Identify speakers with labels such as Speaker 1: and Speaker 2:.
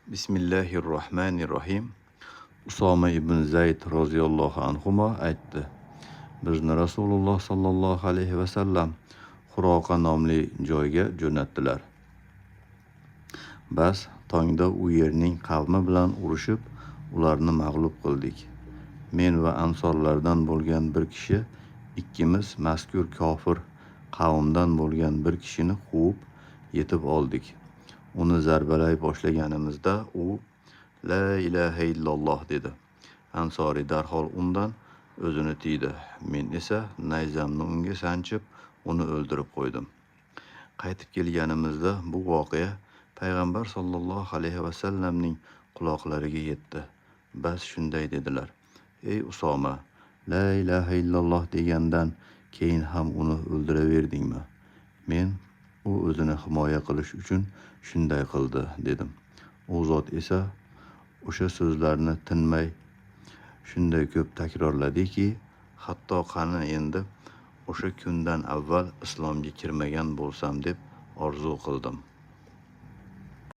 Speaker 1: Bismillahirrohmanirrohim. Usoma ibn Zayd roziyallohu anhu aytdi: Bizni Rasululloh sallallohu alayhi vasallam Xuroqa nomli joyga jo'natdilar. Bas tongda u yerning qavmi bilan urushib, ularni mag'lub qildik. Men va ansorlardan bo'lgan bir kishi ikkimiz mazkur kofir qavmdan bo'lgan bir kishini quvib yetib oldik. Uni zarbalay boshlaganimizda u la ilaha illalloh dedi. Ansoriy darhol undan o'zini tiydi. Men esa nayzamni unga sanchib, uni o'ldirib qo'ydim. Qaytib kelganimizda bu voqea payg'ambar sollallohu alayhi vasallamning quloqlariga yetdi. Bas shunday dedilar: Ey Usoma, la ilaha illalloh degandan keyin ham uni o'ldiraverdingmi? Men u o'zini himoya qilish uchun shunday qildi dedim. U zot esa o'sha so'zlarni tinmay shunday ko'p takrorladiki, hatto qani endi o'sha kundan avval islomga kirmagan bo'lsam deb orzu qildim.